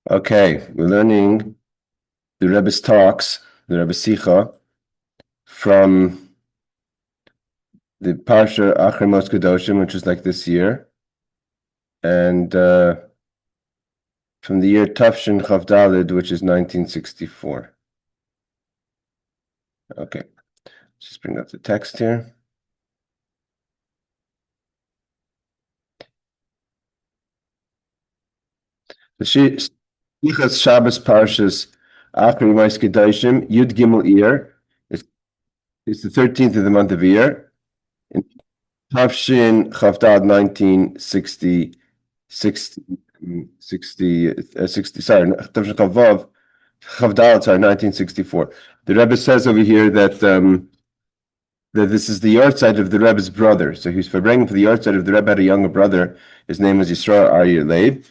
Okay, we're learning the Rebbe's talks, the Rebbe's Sicha, from the Parsha Acharei Kedoshim, which is like this year, and from the year Tafshin Chav Daled, which is 1964. Okay, just bring up the text here. The Sichas Shabbos Parshas Acharei Kedoshim Yud Gimel Iyar. It's the 13th of the month of Iyar. In Tafshin Chav Daled 1960. 1964. The Rebbe says over here that that this is the yahrzeit of the Rebbe's brother. So he's bringing for the yahrzeit of the Rebbe had a younger brother. His name was Yisrael Aryeh Leib,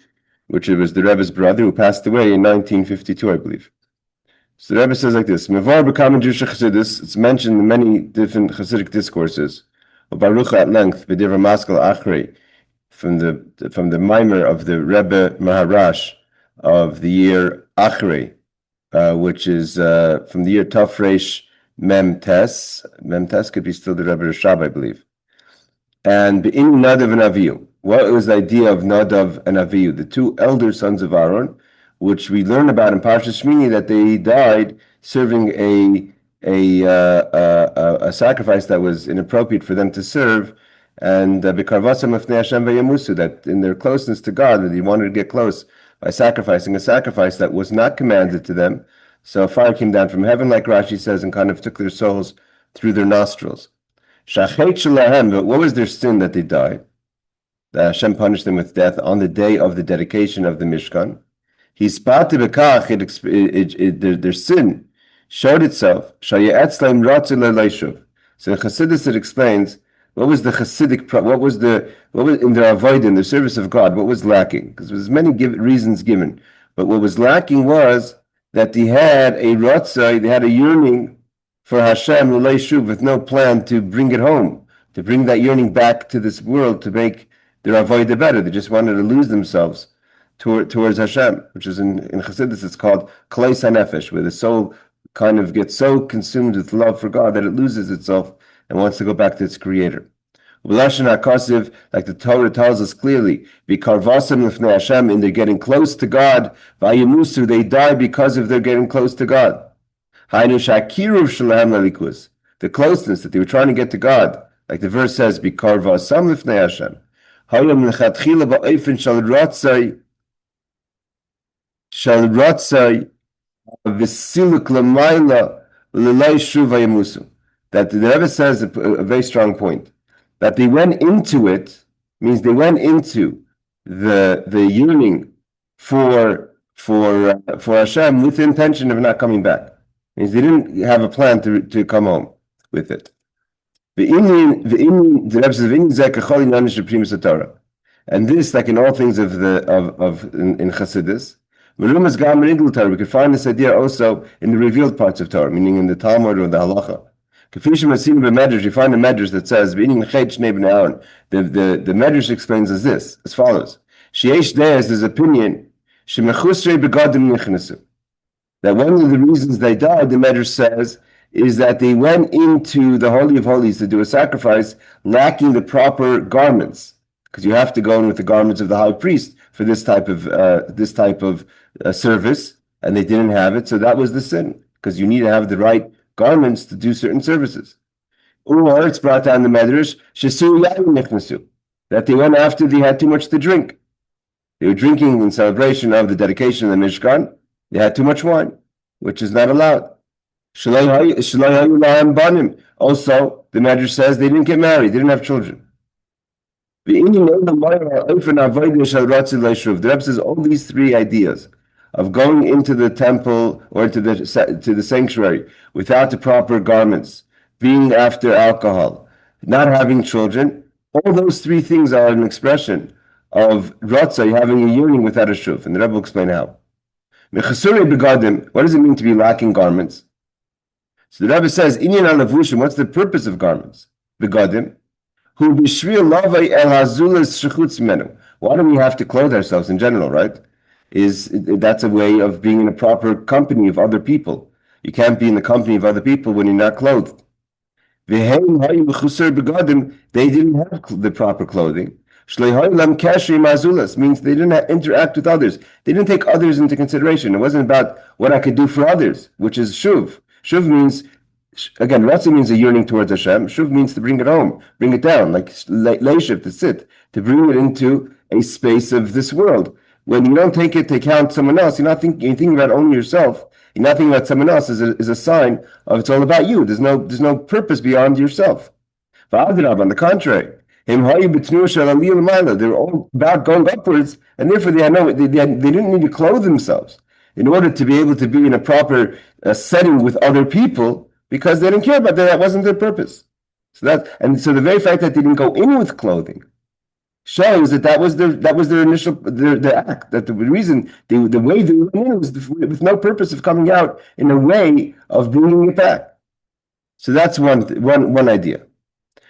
which was the Rebbe's brother who passed away in 1952, I believe. So the Rebbe says like this: Mevar b'kamen Jewish Chassidus. It's mentioned in many different Chassidic discourses. Baruch at length b'divrei Maskal Acharei, from the mimer of the Rebbe Maharash of the year Acharei, which is from the year Tafresh Mem Tes. Mem Tes could be still the Rebbe Rashab, I believe. And in Nadav and Avihu, what was the idea of Nadav and Avihu, the two elder sons of Aaron, which we learn about in Parshas Sheini, that they died serving a sacrifice that was inappropriate for them to serve, and that in their closeness to God, that they wanted to get close by sacrificing a sacrifice that was not commanded to them. So fire came down from heaven, like Rashi says, and kind of took their souls through their nostrils. But what was their sin that they died? That Hashem punished them with death on the day of the dedication of the Mishkan. Their sin showed itself. So in Chassidus it explains what was the Chassidic, what was in their avoid, in the service of God, what was lacking? Because there was many reasons given, but what was lacking was that they had a Ratzo, they had a yearning for Hashem with no plan to bring it home, to bring that yearning back to this world, to make their avoid better. They just wanted to lose themselves towards Hashem, which is in Chassidus it's called Klais HaNefesh, where the soul kind of gets so consumed with love for God that it loses itself and wants to go back to its creator. Like the Torah tells us clearly, Hashem, in their getting close to God, Vayimusu, they die because of their getting close to God. The closeness that they were trying to get to God, like the verse says, Bikarvasam lifnei Hashem. Shal ratzai v'siluk l'mayla l'lei shuv vayimusu. That the Rebbe says a very strong point, that they went into it, means they went into the yearning for Hashem with the intention of not coming back. Means they didn't have a plan to come home with it. The Rebbe says, and this, like in all things in Chassidus, we could find this idea also in the revealed parts of Torah, meaning in the Talmud or the Halacha. You find a medrash that says the medrash explains as follows: there's this opinion that one of the reasons they died, the medrash says, is that they went into the Holy of Holies to do a sacrifice lacking the proper garments, because you have to go in with the garments of the high priest for this type of service, and they didn't have it, so that was the sin, because you need to have the right garments to do certain services. Or it's brought down the medrash that they went after they had too much to drink. They were drinking in celebration of the dedication of the Mishkan. They had too much wine, which is not allowed. Also, the medrash says they didn't get married, they didn't have children. The Rebbe says all these three ideas of going into the temple or to the sanctuary without the proper garments, being after alcohol, not having children, all those three things are an expression of Ratzo, having a yearning without a shuv. And the Rebbe will explain how. What does it mean to be lacking garments? So the Rebbe says, what's the purpose of garments? Begadim. Why do we have to clothe ourselves in general, right? that's a way of being in a proper company of other people. You can't be in the company of other people when you're not clothed. They didn't have the proper clothing. Means they didn't interact with others. They didn't take others into consideration. It wasn't about what I could do for others, which is shuv. Shuv means, again, Ratzo means a yearning towards Hashem. Shuv means to bring it home, bring it down, like leishiv, to sit, to bring it into a space of this world. When you don't take it to account someone else, you're thinking about only yourself. You're not thinking about someone else is a sign of it's all about you. There's no purpose beyond yourself. On the contrary, they were all about going upwards, and therefore they didn't need to clothe themselves in order to be able to be in a proper setting with other people, because they didn't care about that. That wasn't their purpose. So the very fact that they didn't go in with clothing shows that was their initial their act. That the reason the way they went in was with no purpose of coming out in a way of bringing it back. So that's one idea.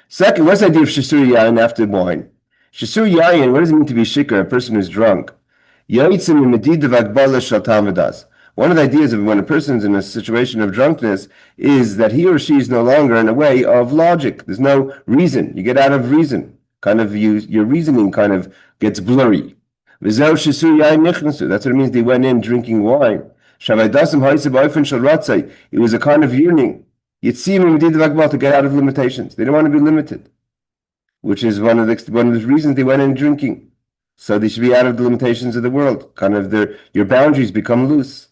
Second, what's the idea of shesur yayin after wine? Shesur yayin, what does it mean to be shikar, a person who's drunk? One of the ideas of when a person is in a situation of drunkenness is that he or she is no longer in a way of logic. There's no reason. You get out of reason. Kind of your reasoning kind of gets blurry. That's what it means they went in drinking wine. It was a kind of yearning. You'd see him to get out of limitations. They don't want to be limited, which is one of the reasons they went in drinking. So they should be out of the limitations of the world. Kind of your boundaries become loose.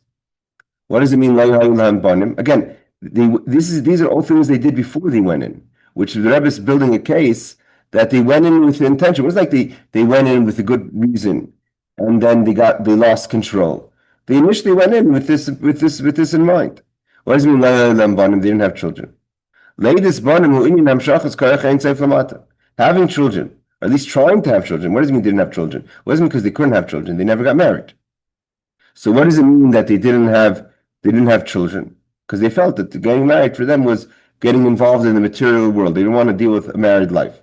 What does it mean? Again, these are all things they did before they went in, which the Rebbe is building a case that they went in with intention. It was like they went in with a good reason, and then they lost control. They initially went in with this in mind. What does it mean? They didn't have children. Having children, or at least trying to have children. What does it mean they didn't have children? It wasn't because they couldn't have children. They never got married. So what does it mean that they didn't have children? Because they felt that getting married for them was getting involved in the material world. They didn't want to deal with a married life.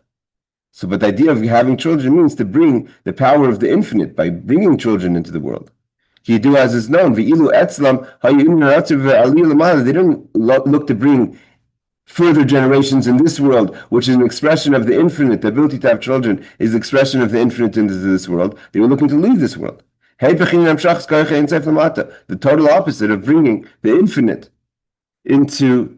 So, but the idea of having children means to bring the power of the infinite by bringing children into the world. You do as is known. They didn't look to bring further generations in this world, which is an expression of the infinite. The ability to have children is the expression of the infinite into this world. They were looking to leave this world. The total opposite of bringing the infinite into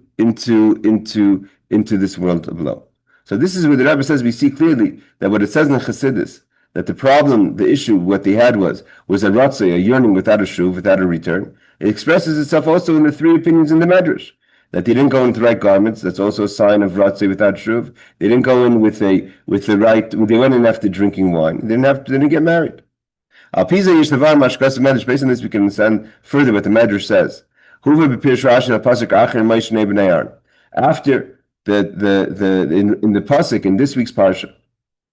this world below. So this is where the Rebbe says we see clearly that what it says in Chassidus, that the problem, the issue, what they had was a Ratzo, a yearning without a shuv, without a return. It expresses itself also in the three opinions in the Medrash. That they didn't go in with the right garments, that's also a sign of Ratzo without shuv. They didn't go in with the right, they went in after drinking wine. They didn't get married. Based on this we can understand further what the Medrash says. After in the Pasuk in this week's Parsha,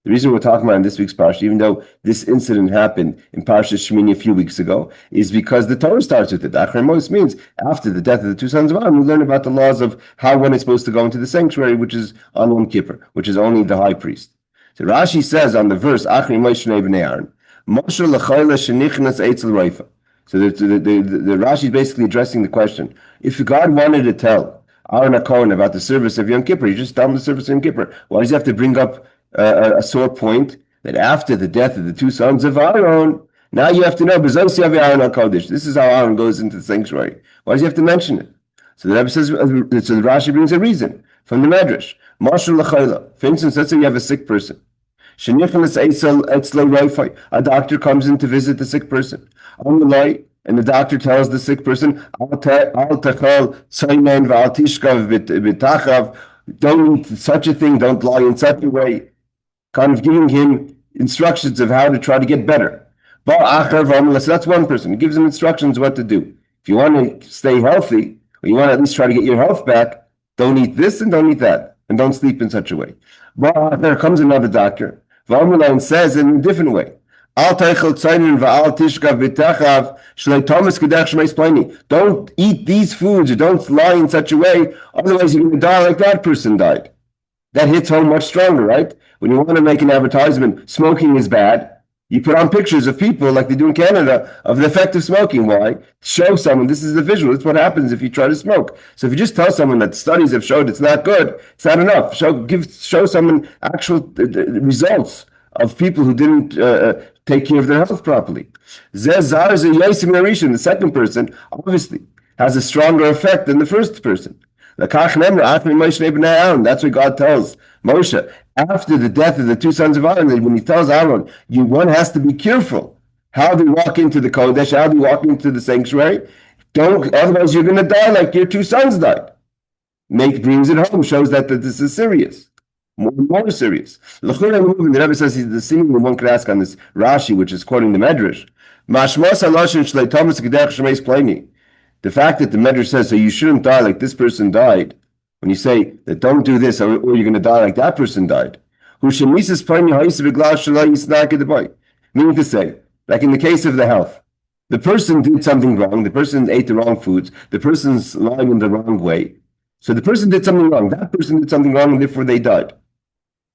the reason we're talking about in this week's Parsha, even though this incident happened in Parshas Sheini a few weeks ago, is because the Torah starts with it. Acharei means after the death of the two sons of Aaron, we learn about the laws of how one is supposed to go into the sanctuary, which is on Yom Kippur, which is only the high priest. So Rashi says on the verse, Acharei Shnei Bnei Aaron, Moshe l'chayla shenichnas eitzel reifa. So the Rashi is basically addressing the question. If God wanted to tell Aaron HaKohen about the service of Yom Kippur, he just tell him the service of Yom Kippur. Why does he have to bring up a sore point that after the death of the two sons of Aaron, now you have to know, this is how Aaron goes into the sanctuary. Why does he have to mention it? So the Rebbe says, so the Rashi brings a reason from the Medrash. For instance, let's say you have a sick person. A doctor comes in to visit the sick person. And the doctor tells the sick person, don't eat such a thing, don't lie in such a way, kind of giving him instructions of how to try to get better. So that's one person. He gives him instructions what to do. If you want to stay healthy, or you want to at least try to get your health back, don't eat this and don't eat that, and don't sleep in such a way. But there comes another doctor, and says in a different way, don't eat these foods, or don't lie in such a way, otherwise you're going to die like that person died. That hits home much stronger, right? When you want to make an advertisement, smoking is bad, You put on pictures of people like they do in Canada of the effect of smoking. Why? Show someone this is the visual. It's what happens if you try to smoke. So if you just tell someone that studies have showed it's not good, it's not enough. Show someone actual results of people who didn't take care of their health properly. The second person obviously has a stronger effect than the first person. That's what God tells Moshe after the death of the two sons of Aaron. When he tells Aaron, one has to be careful how they walk into the Kodesh, how they walk into the sanctuary. Otherwise you're going to die like your two sons died. Brings it home, shows that this is serious. More serious. The Rebbe says the seemingly one could ask on this Rashi, which is quoting the Medrash. The fact that the Medrash says, so you shouldn't die like this person died, when you say that don't do this or you're going to die like that person died. Meaning to say, like in the case of the health, the person did something wrong, the person ate the wrong foods, the person's lying in the wrong way. So the person did something wrong, that person did something wrong and therefore they died.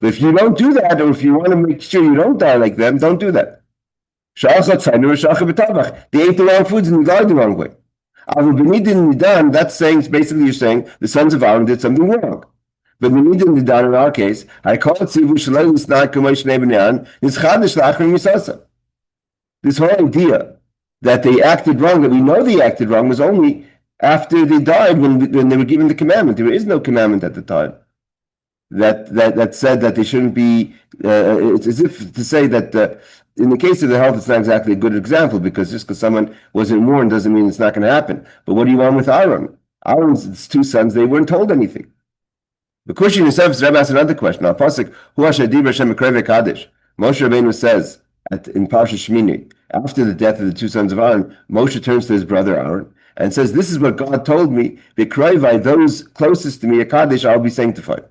But if you don't do that, or if you want to make sure you don't die like them, don't do that. They ate the wrong foods and they died the wrong way. That's saying, basically you're saying the sons of Aaron did something wrong. But in our case, I call it this whole idea that they acted wrong, that we know they acted wrong, was only after they died when they were given the commandment. There is no commandment at the time that said that they shouldn't be. It's as if to say that in the case of the health, it's not exactly a good example, because just because someone wasn't warned doesn't mean it's not going to happen. But what do you want with Aaron? Aaron's two sons, they weren't told anything. The question itself, Rebbe asked another question. Moshe Rabbeinu says in Parshas Sheini, after the death of the two sons of Aaron, Moshe turns to his brother Aaron and says, this is what God told me, those closest to me, a Kaddish, I'll be sanctified.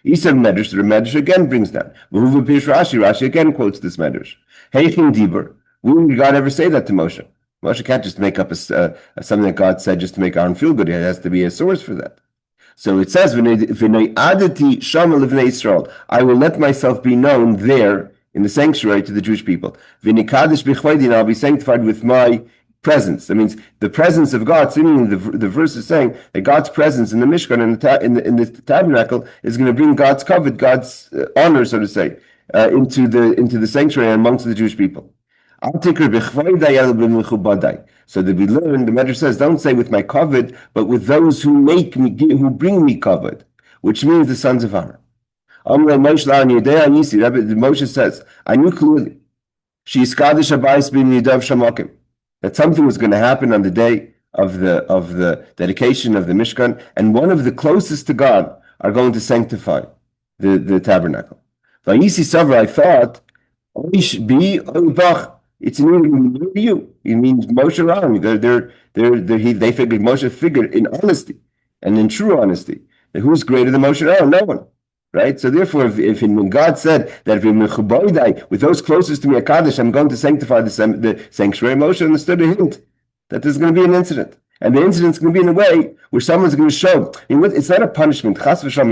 Isam Medrash, the Medrash again brings down. Rashi again quotes this Medrash. Heichin Dibur. When did God ever say that to Moshe? Moshe can't just make up something that God said just to make Aaron feel good. It has to be a source for that. So it says, "V'nei shama livnei Yisrael." I will let myself be known there in the sanctuary to the Jewish people. V'nei kadosh b'chvaydi, and I'll be sanctified with my presence. That means the presence of God. Seemingly, the verse is saying that God's presence in the Mishkan and in the tabernacle is going to bring God's covet, God's honor, so to say, into the sanctuary amongst the Jewish people. So that we learn, the Medrash says, don't say with my covet, but with those who bring me covet, which means the sons of Aaron. Moshe says, I knew clearly that something was going to happen on the day of the dedication of the Mishkan, and one of the closest to God are going to sanctify the tabernacle. I thought, it's in you. It means Moshe Aaron. They figured Moshe figured in honesty and in true honesty that who's greater than Moshe Aaron? No one, right? So therefore, when God said that with those closest to me, Kaddish, I'm going to sanctify the sanctuary, Moshe understood a hint that there's going to be an incident. And the incident's going to be in a way where someone's going to show. It's not a punishment. Chas v'shalom,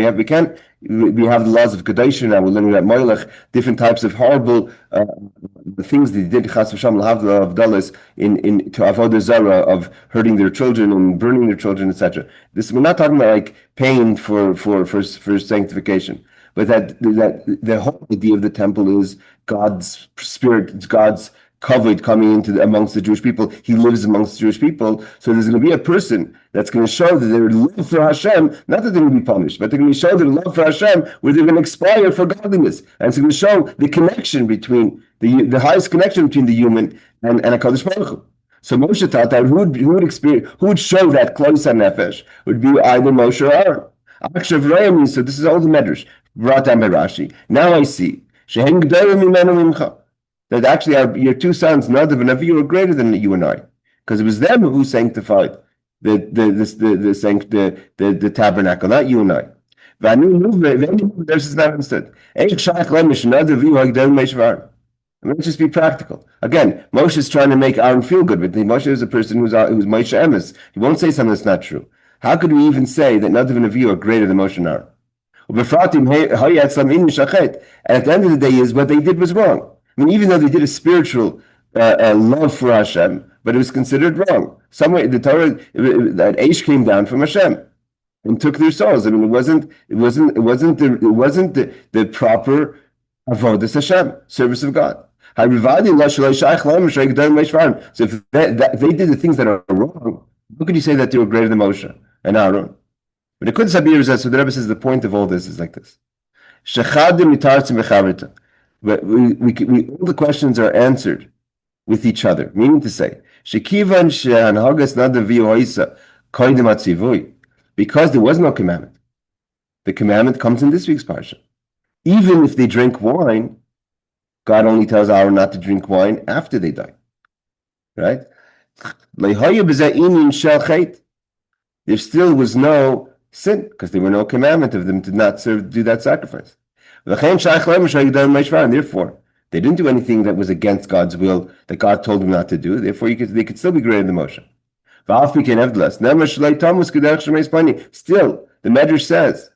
we have the laws of Kedoshim now. We're learning about Moilech, different types of horrible things that he did. Chas v'shalom, Havdalas to avodah zarah, of hurting their children and burning their children, etc. We're not talking about like pain for sanctification, but that the whole idea of the temple is God's spirit, God's covet coming amongst the Jewish people. He lives amongst the Jewish people. So there's going to be a person that's going to show that their love for Hashem, not that they're going to be punished, but they're going to show their love for Hashem, where they're going to aspire for godliness. And it's going to show the connection between, the highest connection between the human and HaKadosh Baruch Hu. So Moshe thought that who would show that close on nefesh would be either Moshe or Aaron. Acharei means, so this is all the Medrash brought down by Rashi. Now I see. That actually your two sons, Nadav and Avihu, are greater than you and I, because it was them who sanctified the tabernacle, not you and I. This is not understood. Let's just be practical. Again, Moshe is trying to make Aaron feel good, but Moshe is a person who's Moshe Emes. He won't say something that's not true. How could we even say that Nadav and Avihu are greater than Moshe and Aaron? And at the end of the day, is what they did was wrong. I mean, even though they did a spiritual love for Hashem, but it was considered wrong. Somewhere the Torah that Aish came down from Hashem and took their souls. I mean, it wasn't the proper avodas Hashem, service of God. So if they did the things that are wrong, how could you say that they were greater than Moshe and Aaron? But it could so the Rebbe says the point of all this is like this. All the questions are answered with each other, meaning to say, because there was no commandment. The commandment comes in this week's parsha. Even if they drink wine, God only tells Aaron not to drink wine after they die. Right? There still was no sin, because there were no commandment of them to not do that sacrifice. And therefore, they didn't do anything that was against God's will, that God told them not to do. Therefore, they could still be greater than Moshe. Still, the Medrash says,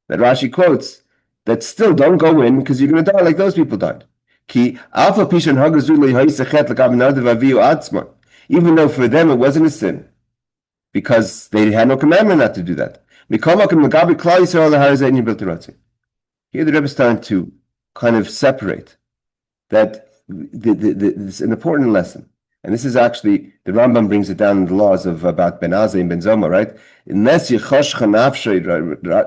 that Rashi quotes, that still don't go in because you're going to die like those people died. Even though for them it wasn't a sin, because they had no commandment not to do that. Here the Rebbe is starting to kind of separate that this is an important lesson. And this is actually, the Rambam brings it down in the laws of about Ben Azai and Ben Zoma, right? Unless you choshcha nafshay,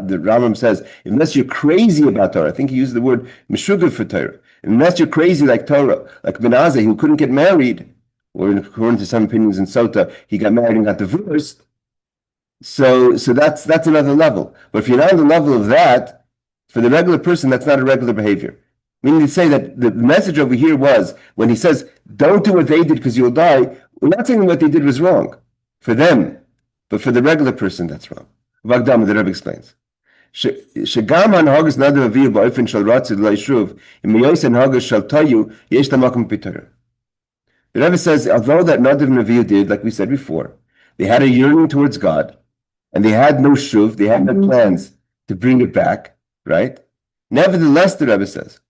the Rambam says, unless you're crazy about Torah, I think he used the word meshugav for Torah. Unless you're crazy like Torah, like Ben Azai, who couldn't get married, or according to some opinions in Sota, he got married and got divorced. So that's another level. But if you're not on the level of that, for the regular person, that's not a regular behavior. Meaning to say that the message over here was, when he says, don't do what they did because you'll die, we're not saying what they did was wrong for them, but for the regular person, that's wrong. Vagdam, the Rebbe explains. Shagam hanhagas Nadav and Avihu ba'ofen shel Ratzo and Shov, im yois hanhagas shel Tayu, yesh lamakom b'Torah. The Rebbe says, although that Nadav and Avihu did, like we said before, they had a yearning towards God, and they had no shuv, they had no plans to bring it back, right? Nevertheless, the Rebbe says,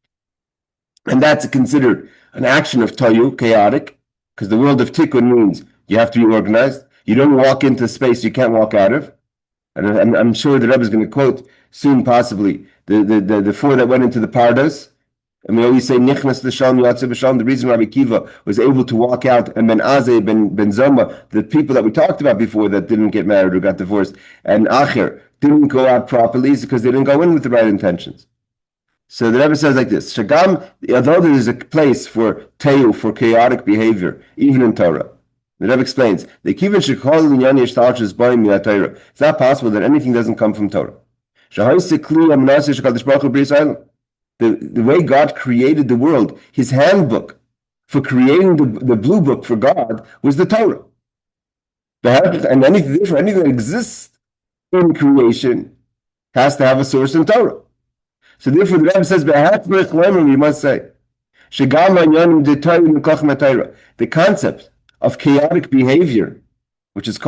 and that's considered an action of Tayu, chaotic, because the world of Tikkun means you have to be organized. You don't walk into space you can't walk out of. And I'm sure the Rebbe is going to quote soon, possibly, the four that went into the Parshas. And we always say, Nichnas l'shalom, Yatze b'shalom. The reason Rabbi Kiva was able to walk out, and Ben Azai, Ben Zoma, the people that we talked about before that didn't get married or got divorced, and Acher didn't go out properly, is because they didn't go in with the right intentions. So the Rebbe says like this: Shagam, although there is a place for teyu, for chaotic behavior, even in Torah, the Rebbe explains, it's not possible that anything doesn't come from Torah. The way God created the world, his handbook for creating the blue book for God was the Torah. And anything that exists in creation has to have a source in Torah. So therefore the Rebbe says, we must say, the concept of chaotic behavior, which is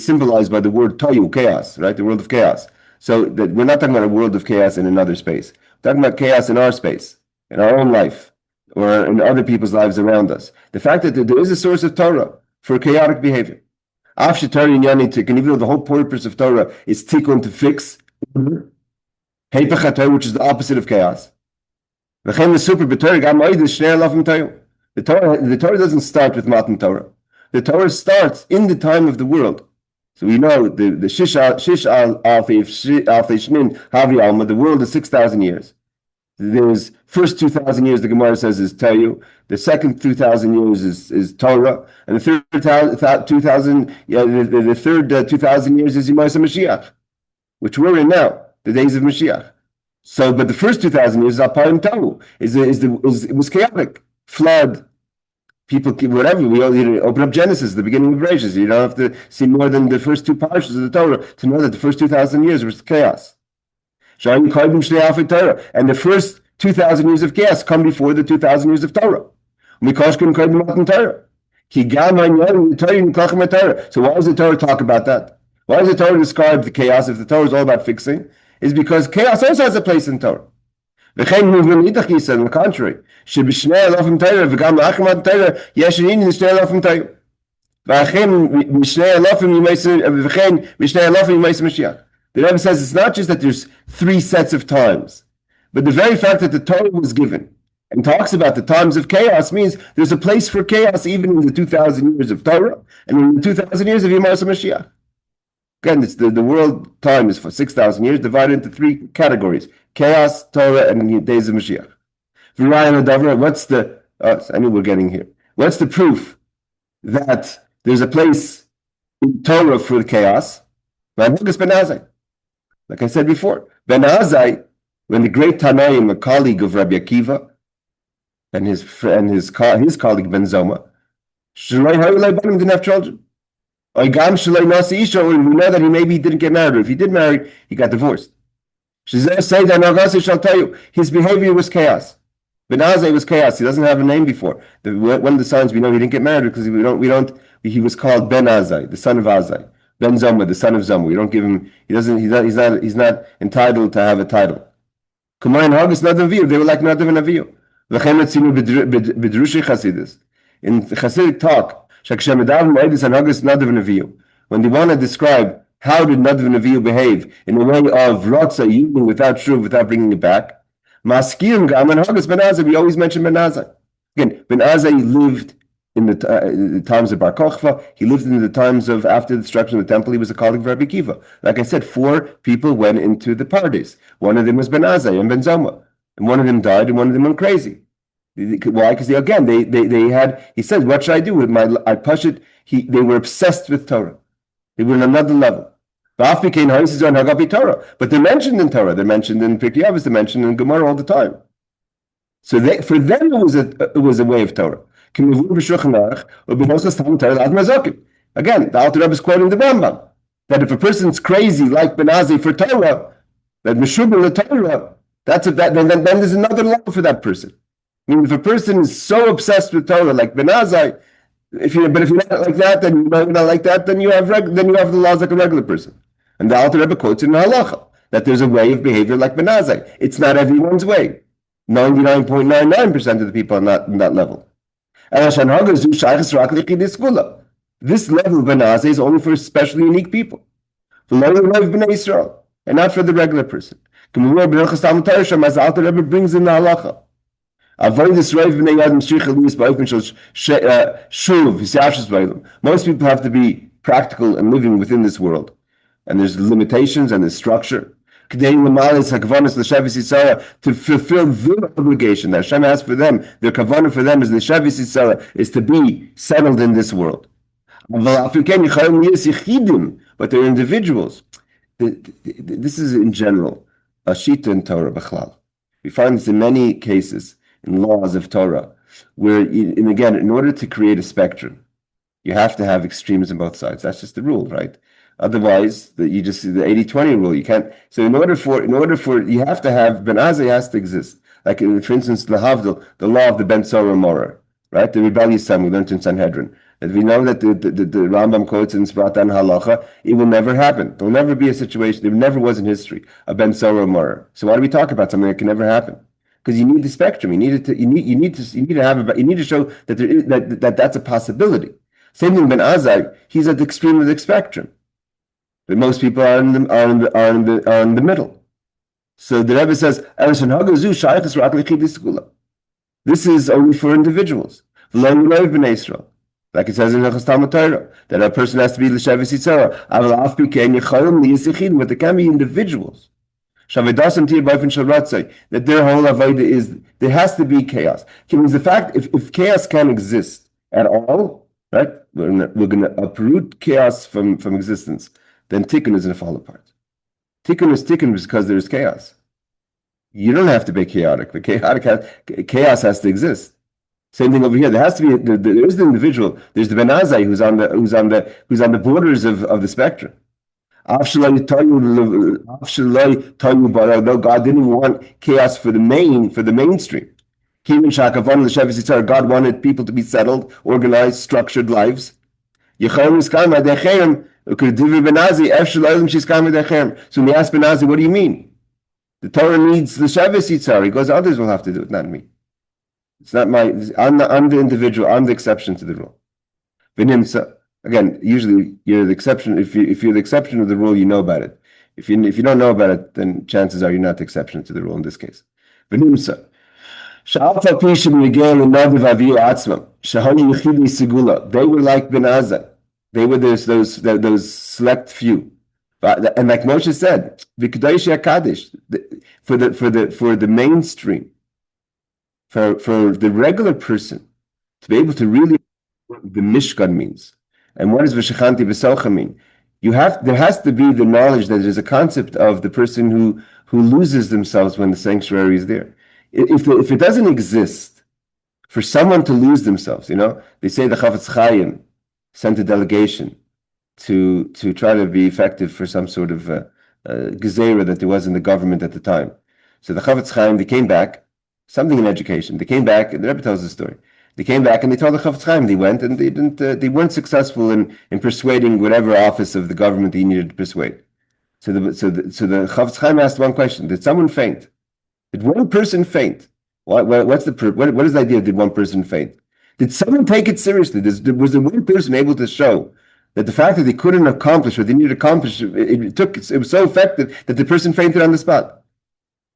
symbolized by the word tayu, chaos, right? The world of chaos. So that we're not talking about a world of chaos in another space. We're talking about chaos in our space, in our own life, or in other people's lives around us. The fact that there is a source of Torah for chaotic behavior. Even though the whole purpose of Torah is tikkun, to fix, which is the opposite of chaos. The Torah doesn't start with Matan Torah. The Torah starts in the time of the world. So we know the Shish Alfei Shmin Havi Alma, the world is 6,000 years. There's first 2,000 years, the Gemara says, is Tayu. The second 2,000 years is Torah. And the third 2,000 years is Yemais HaMashiach, which we're in now, the days of Mashiach. So, but the first 2,000 years is Apayim Tahu. It was chaotic. Flood. People, whatever, we all open up Genesis, the beginning of Bereshit. You don't have to see more than the first two parshas of the Torah to know that the first 2,000 years was chaos. And the first 2,000 years of chaos come before the 2,000 years of Torah. So why does the Torah talk about that? Why does the Torah describe the chaos if the Torah is all about fixing? Is because chaos also has a place in Torah. וכן מובן איתך גיסא, on the contrary, שבשני אלפים תורה וגם לאחר מתן תורה, יש עניין לשני אלפים תורה. וכן משני אלפים ימייס משיח. The Rebbe says it's not just that there's 3 sets of times, but the very fact that the Torah was given and talks about the times of chaos means there's a place for chaos even in the 2,000 years of Torah and in the 2,000 years of Yemos HaMashiach. Again, it's the world time is for 6,000 years divided into 3 categories: chaos, Torah, and the days of Mashiach. What's the? I knew we're getting here. What's the proof that there's a place in Torah for the chaos? Like I said before, Ben Azai, when the great Tanaim, a colleague of Rabbi Akiva, and his colleague Ben Zoma, didn't have children. We know that he didn't get married, or if he did marry, he got divorced. His behavior was chaos. Ben Azai was chaos. He doesn't have a name before. One of the signs we know he didn't get married because he was called Ben Azai, the son of Azai. Ben Zoma, the son of Zoma. We don't give him. He's not entitled to have a title. They were like Nadav and Avihu. In Hasidic talk, when they want to describe how did Nadav and Avihu behave in a way of Ratzo, yielding without Shuv, without bringing it back, we always mention Ben Azai. Again, Ben Azai lived in the times of Bar Kochva. He lived in the times of after the destruction of the temple. He was a colleague of Rabbi Akiva. Like I said, 4 people went into the parties. One of them was Ben Azai and Ben Zoma, and one of them died, and one of them went crazy. Why? Because they had. He said, "What should I do with my? I push it." They were obsessed with Torah. They were on another level. But they're mentioned in Torah. They're mentioned in Pirkei Avos. They're mentioned in Gemara all the time. So for them, it was a way of Torah. Again, the Alter Rebbe is quoting the Rambam that if a person's crazy like Ben Azai for Torah, that Meshubal Torah, then there's another level for that person. I mean, if a person is so obsessed with Torah like Ben Azai, if you're not like that, then you're not like that, then you have the laws like a regular person. And the Alter Rebbe quotes in the Halacha that there's a way of behavior like Ben Azai. It's not everyone's way. 99.99% of the people are not in that level. This level of Ben Azai is only for special unique people. And not for the regular person. As the Alter Rebbe brings in the Halacha. Most people have to be practical and living within this world. And there's limitations and there's structure. To fulfill the obligation that Hashem has for them, their kavanah for them is to be settled in this world. But they're individuals. This is in general a shita in Torah b'chlal. We find this in many cases in laws of Torah, where, and again, in order to create a spectrum, you have to have extremes on both sides. That's just the rule, right? Otherwise, you just see the 80-20 rule. You can't. So in order for you have to have Ben Azai has to exist. Like for instance, the law of the Ben Tzora Morer, right? The rebellious son we learned in Sanhedrin. That we know that the Rambam quotes in Sbratan Halacha, it will never happen. There will never be a situation. There never was in history a Ben Tzora Morer. So why do we talk about something that can never happen? Because you need the spectrum. You need to show that that's a possibility. Same thing Ben Azai. He's at the extreme of the spectrum. But most people are in the middle. So the Rebbe says, this is only for individuals. Like it says in Hilchos Talmud Torah, that a person has to be l'sheves yitzara. But there can be individuals. That their whole avodah is, there has to be chaos. Means the fact, if chaos can exist at all, right? We're going to uproot chaos from existence. Then tikkun is going to fall apart. Tikkun is tikkun because there is chaos. You don't have to be chaotic. The chaos has to exist. Same thing over here. There has to be. There is the individual. There's the Ben Azai who's on the borders of the spectrum. Although God didn't want chaos for the mainstream. God wanted people to be settled, organized, structured lives. So when we ask Ben Azai, what do you mean? The Torah needs the Shabbos Yitzhar. He goes, others will have to do it, not me. It's not I'm the individual, I'm the exception to the rule. V'nimtza. Again, usually you're the exception. If you're the exception of the rule, you know about it. If you don't know about it, then chances are you're not the exception to the rule in this case. V'nimtza. Sha'af al-pi she'b'negel Nadav and Avihu atzmam. Shehayu yechidi segula. They were like Ben Azai. They were those select few. And like Moshe said, v'kedoshi HaKadosh, for the mainstream, for the regular person to be able to really the Mishkan means. And what does V'shechanti B'socha mean? There has to be the knowledge that there's a concept of the person who loses themselves when the sanctuary is there. If it doesn't exist, for someone to lose themselves, they say the Chafetz Chaim sent a delegation to try to be effective for some sort of gezerah that there was in the government at the time. So the Chafetz Chaim, they came back, something in education. They came back, and the Rebbe tells the story. They came back and they told the Chafetz Chaim. They went and they weren't successful in persuading whatever office of the government he needed to persuade. So the Chafetz Chaim asked one question: did someone faint? Did one person faint? What is the idea? Did one person faint? Did someone take it seriously? Was the one person able to show that the fact that they couldn't accomplish what they needed to accomplish, it was so effective that the person fainted on the spot?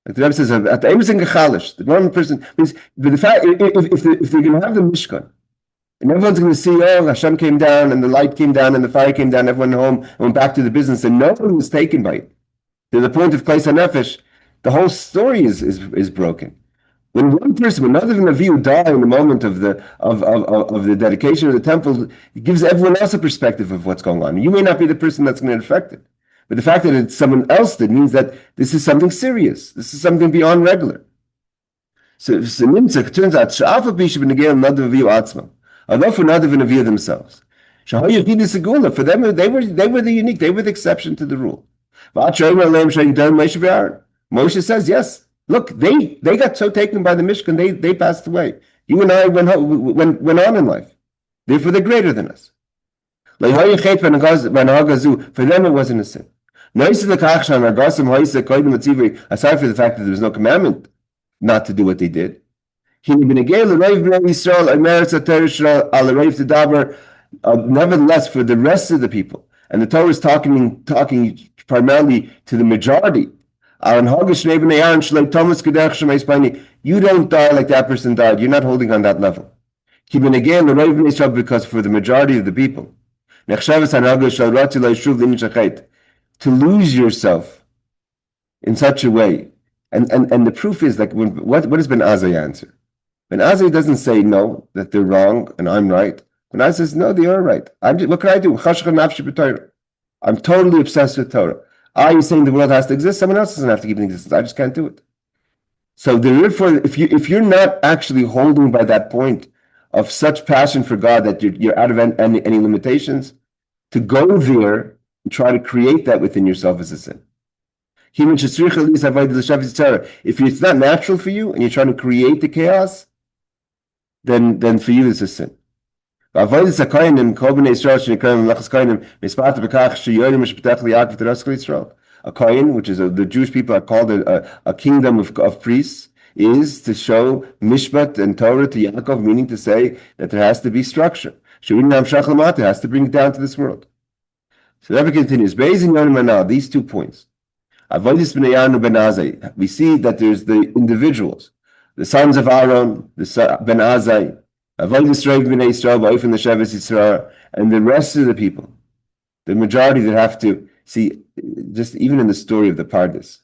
Like the Rebbe says, at the Emerson Gechalish, the one person means, but the fact if they're going to have the Mishkan, and everyone's going to see, oh, Hashem came down, and the light came down, and the fire came down, everyone home and went back to the business, and no one was taken by it. To the point of Klais HaNefesh, the whole story is broken. When one person, when Nadav and Avihu die in the moment of the dedication of the temple, it gives everyone else a perspective of what's going on. You may not be the person that's going to affect it, but the fact that it's someone else that means that this is something serious. This is something beyond regular. So it turns out, Nadav and Avihu atzmam, although for Nadav and Avihu themselves, for them they were the unique, they were the exception to the rule. Moshe says, yes. Look, they got so taken by the Mishkan, they passed away. You and I went on in life. Therefore, they're greater than us. For them, it wasn't a sin. Aside for the fact that there was no commandment not to do what they did. Nevertheless, for the rest of the people, and the Torah is talking primarily to the majority. You don't die like that person died. You're not holding on that level. Because for the majority of the people, to lose yourself in such a way, and the proof is like what does Ben Azai answer? Ben Azai doesn't say no, that they're wrong and I'm right. Ben Azai says no, they are right. What can I do? I'm totally obsessed with Torah. Are you saying the world has to exist? Someone else doesn't have to keep it in existence. I just can't do it. So therefore, if you're not actually holding by that point of such passion for God that you're out of any limitations, to go there and try to create that within yourself is a sin. If it's not natural for you and you're trying to create the chaos, then for you it's a sin. A kohen, which is the Jewish people are called a kingdom of priests, is to show mishpat and Torah to Yaakov, meaning to say that there has to be structure. It has to bring it down to this world. So the Rebbe continues, these 2 points. We see that there's the individuals, the sons of Aaron, the Ben Azai, and the rest of the people, the majority that have to see, just even in the story of the Pardes,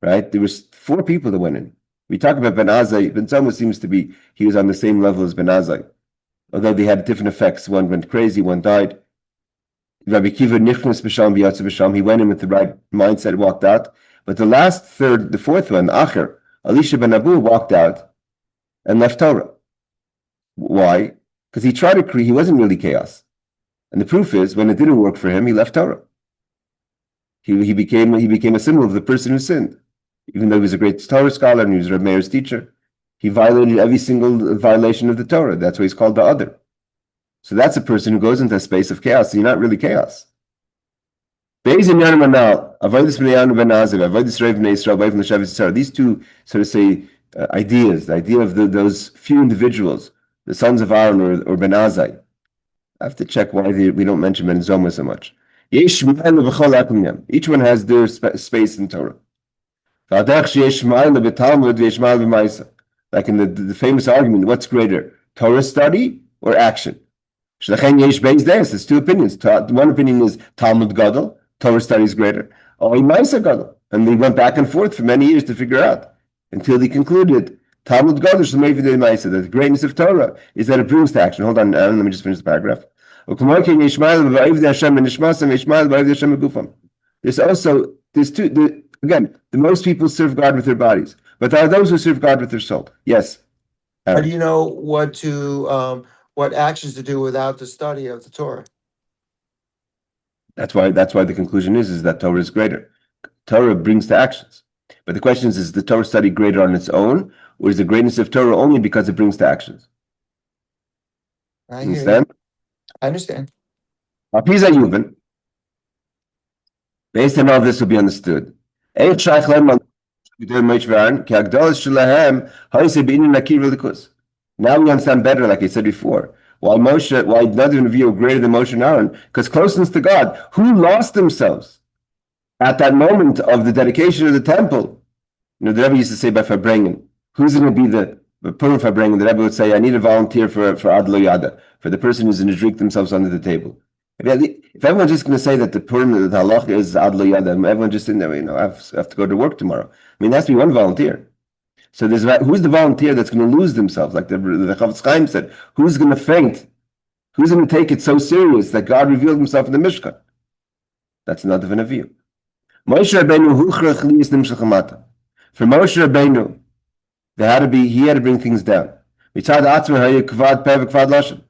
right? There was 4 people that went in. We talk about Ben Azai. Ben Tzalmo seems to be, he was on the same level as Ben Azai, although they had different effects. One went crazy, one died. Rabbi Kiva nichnas b'sham b'yatzu b'sham. He went in with the right mindset, walked out. But the 4th one, Acher, Elisha ben Abu, walked out and left Torah. Why? Because he tried to create, he wasn't really chaos. And the proof is, when it didn't work for him, he left Torah. He became a symbol of the person who sinned. Even though he was a great Torah scholar and he was Reb Meir's teacher, he violated every single violation of the Torah. That's why he's called the other. So that's a person who goes into a space of chaos. So you're not really chaos. These two, sort of say, ideas, the idea of those few individuals, the sons of Aaron or Ben Azai. I have to check why we don't mention Ben Zoma so much. Each one has their space in Torah. Like in the famous argument, what's greater, Torah study or action? There's two opinions. One opinion is Talmud Gadol, Torah study is greater. Or Maisa Gadol. And they went back and forth for many years to figure out until they concluded Talmud Gadol that the greatness of Torah is that it brings to action. Hold on, Aaron, let me just finish the paragraph. There's two, again, the most people serve God with their bodies, but there are those who serve God with their soul. Yes. How do you know what actions to do without the study of the Torah? That's why the conclusion is that Torah is greater. Torah brings to actions. But the question is the Torah study greater on its own, or is the greatness of Torah only because it brings to actions? I understand? I understand. Based on all this will be understood. Now we understand better, like I said before, why Nadav and Avihu greater than Moshe and Aaron, because closeness to God, who lost themselves at that moment of the dedication of the temple. The Rebbe used to say by Farbrengen, who's going to be the Purim Farbrengen? The Rebbe would say, I need a volunteer for Ad Lo Yada, for the person who's going to drink themselves under the table. If everyone's just going to say that the Purim, the Halach is Ad Lo Yada, everyone just in there, I have to go to work tomorrow. There has to be one volunteer. So who's the volunteer that's going to lose themselves? Like the Chavetz Chaim said, who's going to faint? Who's going to take it so serious that God revealed himself in the Mishkan? That's Nadav and Avihu. Moshe Rabbeinu huchrach liyis nimshach hamata. For Moshe Rabbeinu, he had to bring things down. Mitzad atzmei haya kvad peh v'kvad lashon.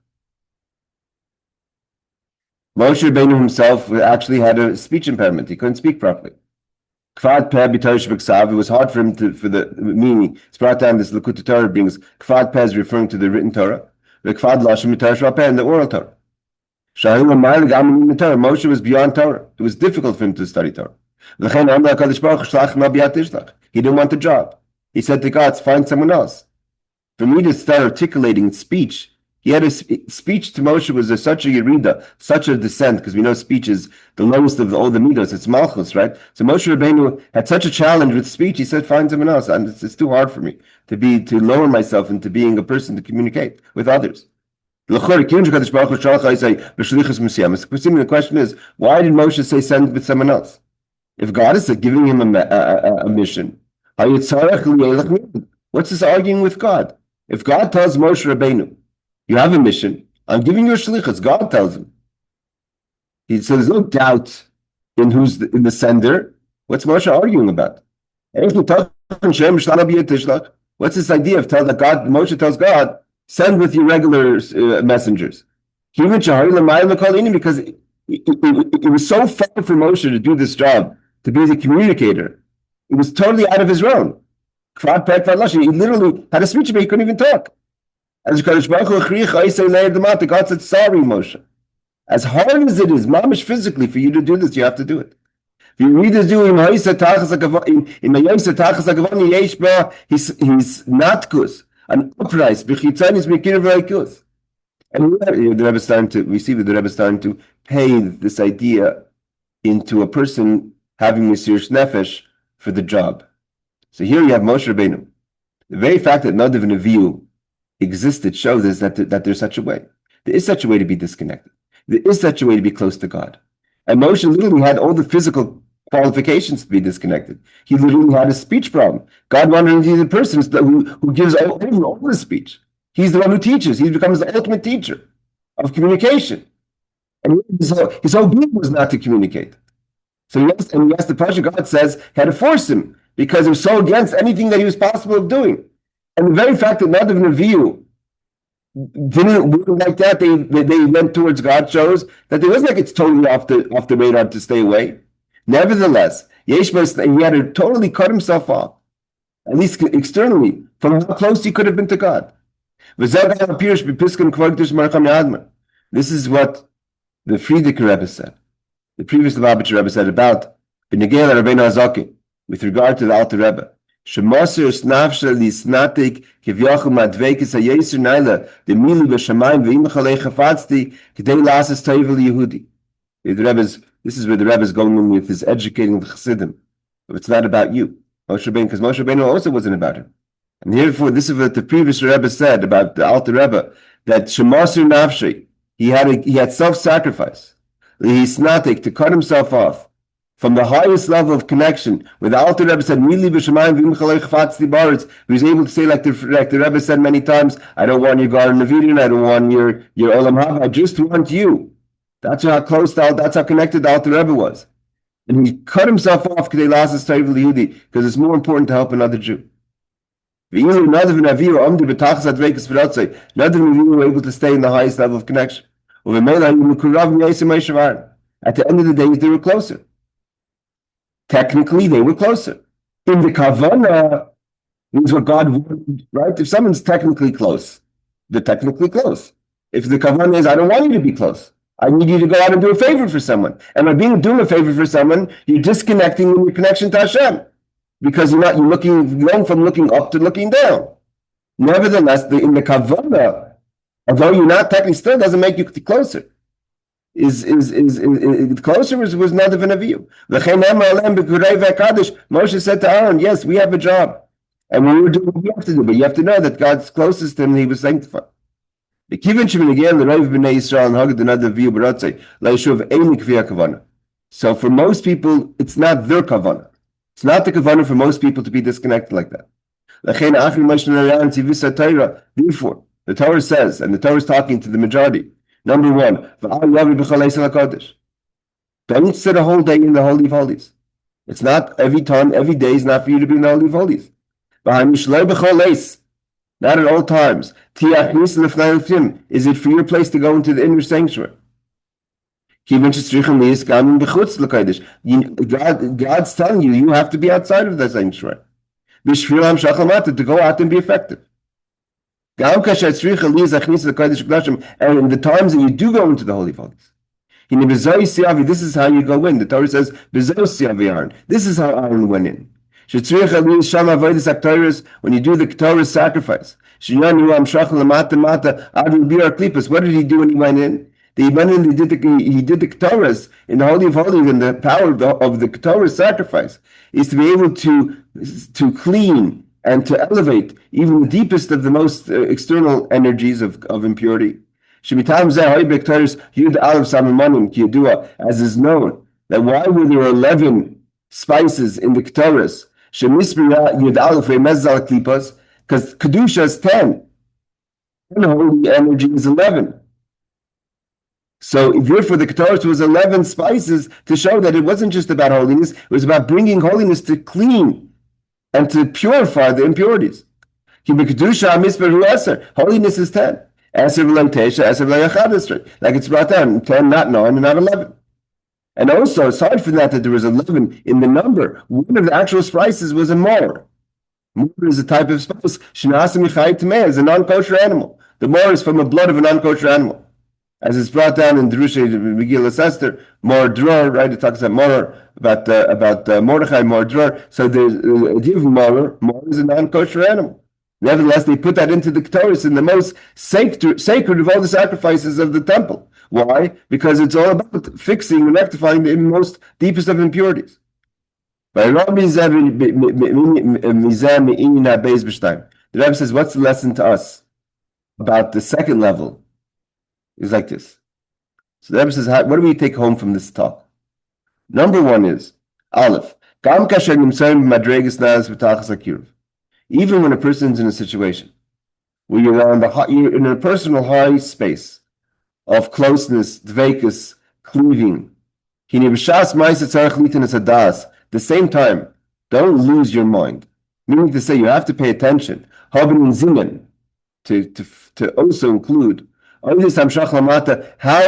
Moshe Rabbeinu himself actually had a speech impairment. He couldn't speak properly. Kvad peh b'torish b'ksav. It was hard for him for the meaning. It's brought down. This Likutei Torah brings kvad peh is referring to the written Torah. V'kvad lashon b'torish v'peh and the oral Torah. Moshe was beyond Torah. It was difficult for him to study Torah. He didn't want the job. He said to God, find someone else. For me to start articulating speech, he had speech to Moshe was such a yerida, such a descent, because we know speech is the lowest of all the midos. It's malchus, right? So Moshe Rabbeinu had such a challenge with speech. He said, find someone else. And it's too hard for me to lower myself into being a person to communicate with others. The question is, why did Moshe say send with someone else? If God is giving him a mission, what's this arguing with God? If God tells Moshe Rabbeinu, you have a mission, I'm giving you a shlichus, God tells him. So there's no doubt in who's in the sender. What's Moshe arguing about? What's this idea of that God, Moshe tells God, send with your regular messengers? Because it was so far for Moshe to do this job, to be the communicator. It was totally out of his realm. He literally had a speech, but he couldn't even talk. As God said, sorry, Moshe. As hard as it is, mamish physically, for you to do this, you have to do it. If you read this, he's natkus, an uprise, and the Rebbe we see that the Rebbe is starting to pay this idea into a person having Mesiras Nefesh for the job. So here you have Moshe Rabbeinu. The very fact that Nadav and Avihu existed shows us that there's such a way. There is such a way to be disconnected. There is such a way to be close to God. And Moshe literally had all the physical qualifications to be disconnected. He literally had a speech problem. God wanted him to be the person who gives all the speech. He's the one who teaches. He becomes the ultimate teacher of communication. And his whole being was not to communicate. So he asked the Pasha, God says, had to force him because he was so against anything that he was possible of doing. And the very fact that Nadav and Avihu didn't like that, they went towards God, shows that it wasn't like it's totally off the radar to stay away. Nevertheless, he had to totally cut himself off, at least externally, from how close he could have been to God. This is what the Frierdiker Rebbe said. The previous Lubavitcher Rebbe said about B'negel Rabbeinu Hazaken, with regard to the Alter Rebbe. Shemosir snavsha lisnatik kivyachum advekis hayeser naila demili b'shamayim v'imachalei chafatzti k'dei lasas toivel Yehudi. This is where the Rebbe is going in with his educating the Chassidim. But it's not about you, Moshe Rabbeinu, because Moshe Rabbeinu also wasn't about him. And therefore, this is what the previous Rebbe said about the Alter Rebbe, that Shemosir nafshi, he had self-sacrifice, lihisnatik, to cut himself off from the highest level of connection, where the Alter Rebbe said, "Mili b'shamayim v'imchalei chafatzti ba'aretz." He was able to say, like the Rebbe said many times, "I don't want your Garden of Eden. I don't want your Olam Haba. I just want you." That's how close. That's how connected the Alter Rebbe was, and he cut himself off because it's more important to help another Jew. Nadav and Avihu were able to stay in the highest level of connection. At the end of the day, they were closer. Technically, they were closer. In the Kavanah, means what God wanted, right? If someone's technically close, they're technically close. If the Kavanah is, I don't want you to be close. I need you to go out and do a favor for someone. And by doing a favor for someone, you're disconnecting your connection to Hashem. Because you're going from looking up to looking down. Nevertheless, in the Kavanah, although you're not technically, still doesn't make you closer. Closer was Nadav and Avihu. Moshe said to Aaron, yes, we have a job. And we were doing what we have to do, but you have to know that God's closest to him, he was sanctified. So for most people, it's not their kavanah. It's not the kavanah for most people to be disconnected like that. Therefore, the Torah says, and the Torah is talking to the majority, number one, don't sit a whole day in the Holy of Holies. It's not every time, every day is not for you to be in the Holy of Holies. Not at all times. Is it for your place to go into the inner sanctuary? God's telling you have to be outside of the sanctuary to go out and be effective. And in the times that you do go into the Holy of Holies, this is how you go in. The Torah says, this is how Aaron went in. When you do the Torah sacrifice, what did he do when he went in? He went in, he did the Ketores in the Holy of Holies, and the power of the Ketores sacrifice is to be able to clean and to elevate even the deepest of the most external energies of impurity. As is known, that why were there 11 spices in the Ketores? Because Kedusha is 10. And holy energy is 11. So therefore the Ketores was 11 spices to show that it wasn't just about holiness, it was about bringing holiness to clean and to purify the impurities. Holiness is 10. Like it's brought down, 10, not 9, and not 11. And also, aside from that there was 11 in the number, one of the actual spices was a mor. Mor is a type of spice. Is a non-kosher animal. The mor is from the blood of a non-kosher animal. As it's brought down in Drusha Megillah Esther, mor dror, right? It talks about Mordechai, mor dror. So there's a idea of mor. Mor is a non-kosher animal. Nevertheless, they put that into the Ketores in the most sacred of all the sacrifices of the temple. Why? Because it's all about fixing and rectifying the most deepest of impurities. The Rebbe says, what's the lesson to us about the second level? It's like this. So the Rebbe says, what do we take home from this talk? Number one is, Aleph, even when a person's in a situation where you're in a personal high space of closeness, dveikus, cleaving, the same time, don't lose your mind. Meaning to say, you have to pay attention. To also include, how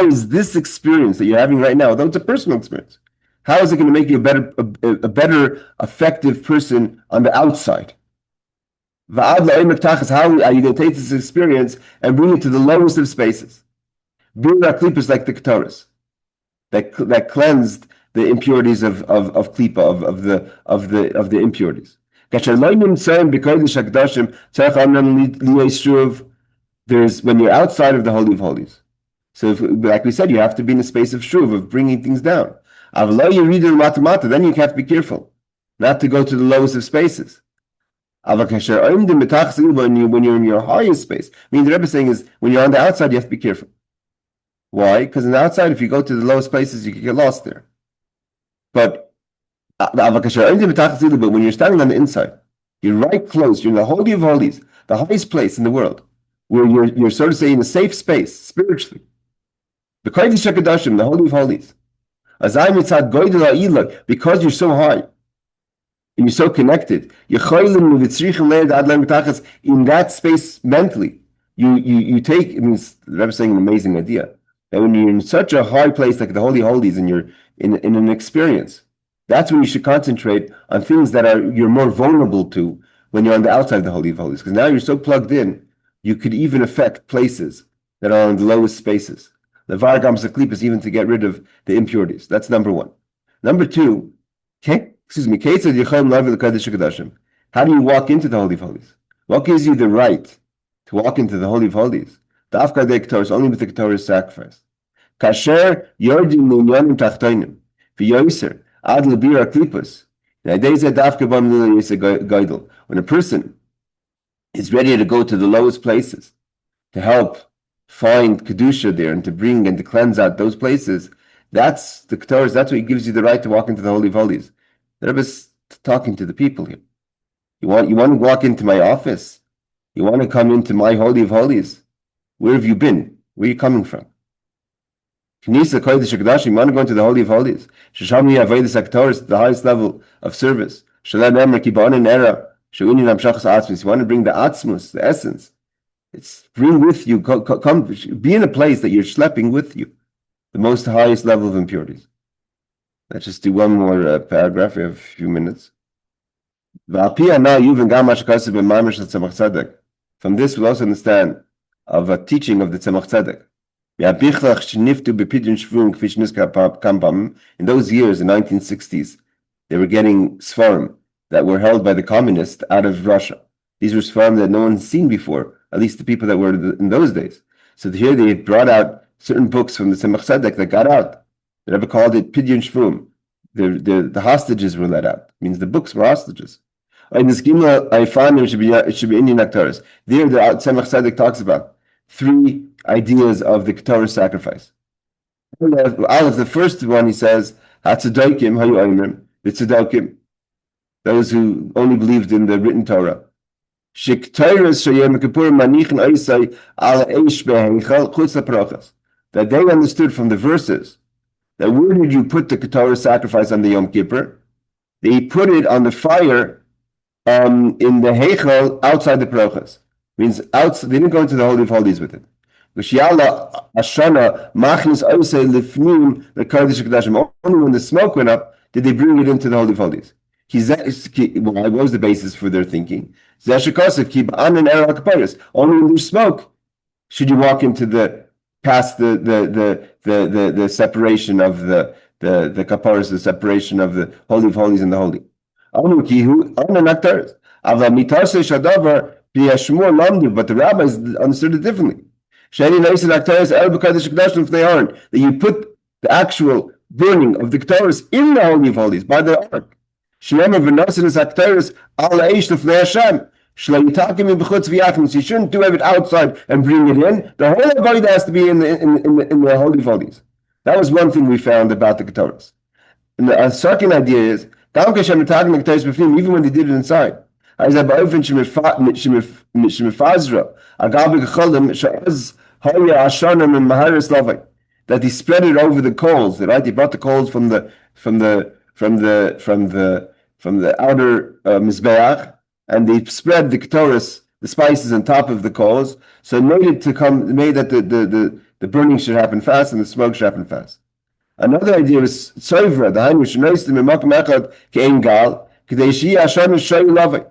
is this experience that you're having right now, though it's a personal experience, how is it going to make you a better, effective person on the outside? How are you going to take this experience and bring it to the lowest of spaces? Bring our klippers like the Ketores. that cleansed the impurities of klipa, of the impurities. There's when you're outside of the Holy of Holies. So, like we said, you have to be in a space of shuv, of bringing things down. Then you have to be careful not to go to the lowest of spaces. When you're in your highest space, I mean, the Rebbe is saying is when you're on the outside, you have to be careful. Why? Because on the outside, if you go to the lowest places, you can get lost there. But when you're standing on the inside, you're right close, you're in the Holy of Holies, the highest place in the world, where you're sort of saying in a safe space, spiritually. The Kedoshim, the Holy of Holies. Because you're so high, and you're so connected, in that space mentally, you take, I mean, the Rebbe is saying an amazing idea, that when you're in such a high place like the Holy Holies and you're in an experience, that's when you should concentrate on things that you're more vulnerable to when you're on the outside of the Holy of Holies. Because now you're so plugged in, you could even affect places that are in the lowest spaces. The Vargam Saklip is even to get rid of the impurities. That's number one. Number two, how do you walk into the Holy of Holies? What gives you the right to walk into the Holy of Holies? Only with the Ketorah's sacrifice. Kasher yordim le'inyanim tachtonim v'yoser ad lebira klipos. When a person is ready to go to the lowest places to help find Kedusha there and to bring and to cleanse out those places, that's the Ketorah, that's what gives you the right to walk into the Holy of Holies. The Rebbe is talking to the people here. You want to walk into my office? You want to come into my Holy of Holies? Where have you been? Where are you coming from? Knisa Kodesh HaKadoshim, you want to go into the Holy of Holies? Shesham Yavodas HaKadosh, the highest level of service. Shalem Emer Kibanin Era, She'unin Amshachas Atzmus. You want to bring the Atzmus, the essence. It's bring with you, come, be in a place that you're schlepping with you, the most highest level of impurities. Let's just do one more paragraph. We have a few minutes. From this, we'll also understand of a teaching of the Tzemach Tzedek. In those years, the 1960s, they were getting Sfarim that were held by the communists out of Russia. These were Sfarim that no one's seen before, at least the people that were in those days. So here they brought out certain books from the Tzemach Tzedek that got out. The Rebbe called it Pidyon Shvum. The hostages were let out. It means the books were hostages. In this Gimel, I find it should be Indian Aktaris. There, the Tzemach Tzedek talks about three ideas of the Ketorah sacrifice. Aleph, the first one, he says, Hatzadokim, Hayu Oimrim, Vitzadokim, those who only believed in the written Torah. That they understood from the verses that where did you put the Ketorah sacrifice on the Yom Kippur? They put it on the fire in the Heichal outside the Parochas. Means they didn't go into the Holy of Holies with it. Only when the smoke went up did they bring it into the Holy of Holies. What was the basis for their thinking? Only when there's smoke should you walk into past the separation of the kaparas, the separation of the Holy of Holies and the Holy. But the rabbis understood it differently. That you put the actual burning of the Ketores in the Holy of Holies by the ark. So you shouldn't do it outside and bring it in. The whole body has to be in the Holy of Holies. That was one thing we found about the Ketores. And the second idea is, even when they did it inside, that he spread it over the coals, right? He brought the coals from the outer mizbeach, and they spread the ketores, the spices on top of the coals, so it made that the burning should happen fast and the smoke should happen fast. Another idea was tzovra, the hainu shenoistim imakom echad ke'en gal, k'dei shi Hashem shoyu lavei.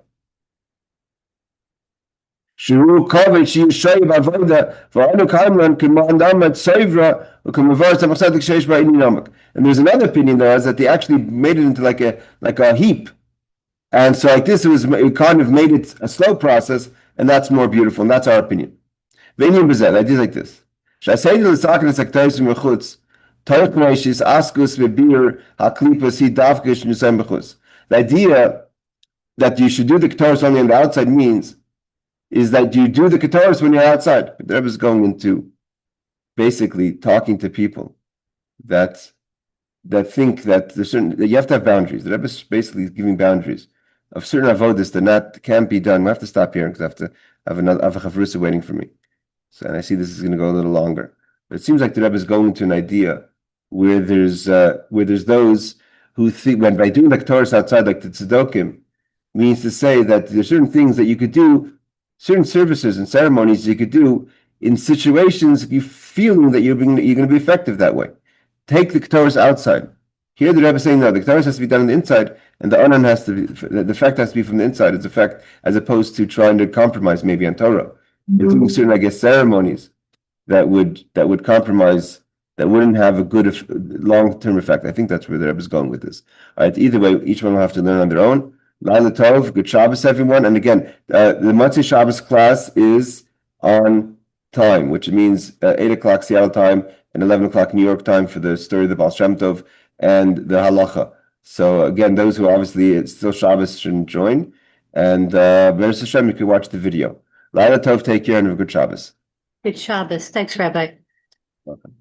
שהוא כובד שישוי בעבודה, ואנו קיימלן כמו אדם צברה וכמובן צמחת כשיש בה עניין עמוק. And there's another opinion there is that they actually made it into like a heap. And so like this, it kind of made it a slow process, and that's more beautiful, and that's our opinion. V'inyan b'zeh, the idea is like this. Sh'asei l'sakin l'saktois m'chutz, toich reishis askus v'bir ha'klipos hi davkish nusayim b'chutz. The idea that you should do the Kedoshim only on the outside means is that you do the Kedoshim when you're outside. The Rebbe is going into basically talking to people that think that that you have to have boundaries. The Rebbe is basically giving boundaries of certain avodas that can't be done. We have to stop here because I have to have a chavrusa waiting for me. So, and I see this is going to go a little longer. But it seems like the Rebbe is going to an idea where there's those who think when by doing the Kedoshim outside, like the tzedakah, means to say that there's certain things that you could do, certain services and ceremonies you could do in situations you feeling that you're going to be effective that way. Take the Kedoshim outside. Here the Rebbe is saying no, the Kedoshim has to be done on the inside, and the anan has to be, the effect has to be from the inside. It's effect as opposed to trying to compromise maybe on Torah. You're doing certain, I guess, ceremonies that would compromise, that wouldn't have a good long-term effect. I think that's where the Rebbe is going with this. All right. Either way, each one will have to learn on their own. Laila Tov, good Shabbos, everyone. And again, the Motzei Shabbos class is on time, which means 8 o'clock Seattle time and 11 o'clock New York time for the story of the Baal Shem Tov and the halacha. So again, those who obviously it's still Shabbos shouldn't join. And Be'ez Hashem, you can watch the video. Laila Tov, take care and have a good Shabbos. Good Shabbos. Thanks, Rabbi. Welcome.